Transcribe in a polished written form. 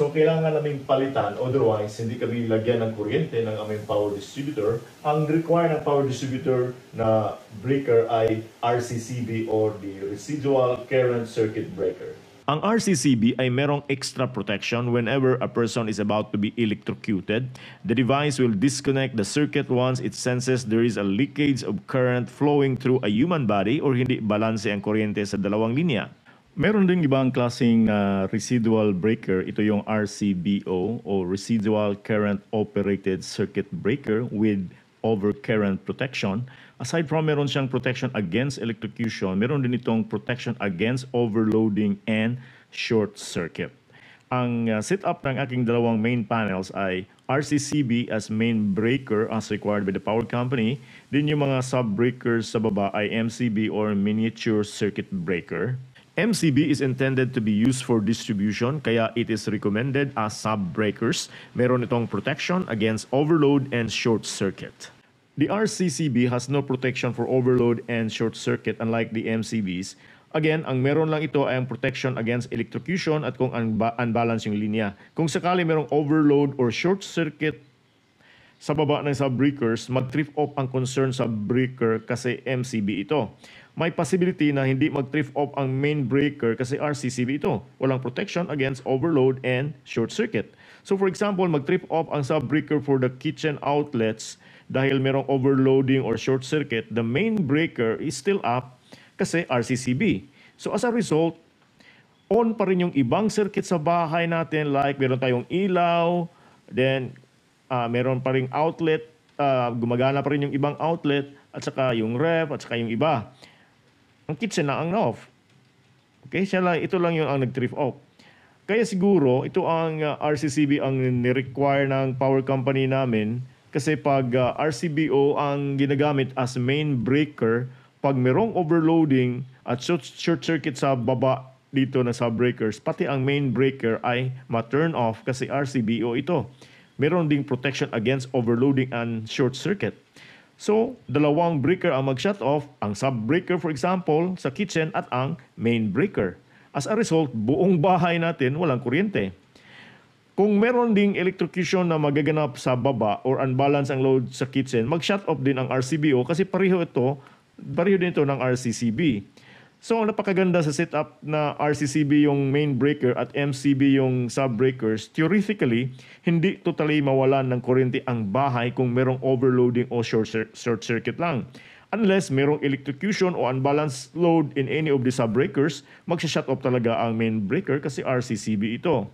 So, kailangan naming palitan, otherwise, hindi kami lagyan ng kuryente ng aming power distributor. Ang require ng power distributor na breaker ay RCCB or the Residual Current Circuit Breaker. Ang RCCB ay merong extra protection whenever a person is about to be electrocuted. The device will disconnect the circuit once it senses there is a leakage of current flowing through a human body or hindi balanse ang kuryente sa dalawang linya. Meron din ibang klaseng residual breaker. Ito yung RCBO o Residual Current Operated Circuit Breaker with overcurrent protection. Aside from meron siyang protection against electrocution, meron din itong protection against overloading and short circuit. Ang setup ng aking dalawang main panels ay RCCB as main breaker as required by the power company. Din yung mga sub-breakers sa baba ay MCB or Miniature Circuit Breaker. MCB is intended to be used for distribution, kaya it is recommended as sub-breakers. Meron itong protection against overload and short circuit. The RCCB has no protection for overload and short circuit unlike the MCBs. Again, ang meron lang ito ay ang protection against electrocution at kung unbalance yung linya. Kung sakali merong overload or short circuit sa baba ng sub-breakers, mag-trip off ang concern sub-breaker kasi MCB ito. May possibility na hindi mag-trip off ang main breaker kasi RCCB ito. Walang protection against overload and short circuit. So for example, mag-trip off ang sub-breaker for the kitchen outlets dahil merong overloading or short circuit, the main breaker is still up kasi RCCB. So as a result, on pa rin yung ibang circuit sa bahay natin, like meron tayong ilaw, then meron pa rin outlet, gumagana pa rin yung ibang outlet, at saka yung ref, at saka yung iba. Ang kitchen na ang off. Okay, ito lang yung ang nag-trip off. Kaya siguro, ito ang RCCB ang ni-require ng power company namin kasi pag RCBO ang ginagamit as main breaker, pag merong overloading at short circuit sa baba dito na sub-breakers, pati ang main breaker ay ma-turn off kasi RCBO ito. Meron ding protection against overloading and short circuit. So, dalawang breaker ang mag-shut off, ang sub-breaker for example sa kitchen at ang main breaker. As a result, buong bahay natin walang kuryente. Kung meron ding electrocution na magaganap sa baba or unbalance ang load sa kitchen, mag-shut off din ang RCBO kasi pareho din ito ng RCCB. So, ang napakaganda sa setup na RCCB yung main breaker at MCB yung sub-breakers, theoretically, hindi totally mawalan ng kuryente ang bahay kung merong overloading o short circuit lang. Unless merong electrocution o unbalanced load in any of the sub-breakers, mag-shut off talaga ang main breaker kasi RCCB ito.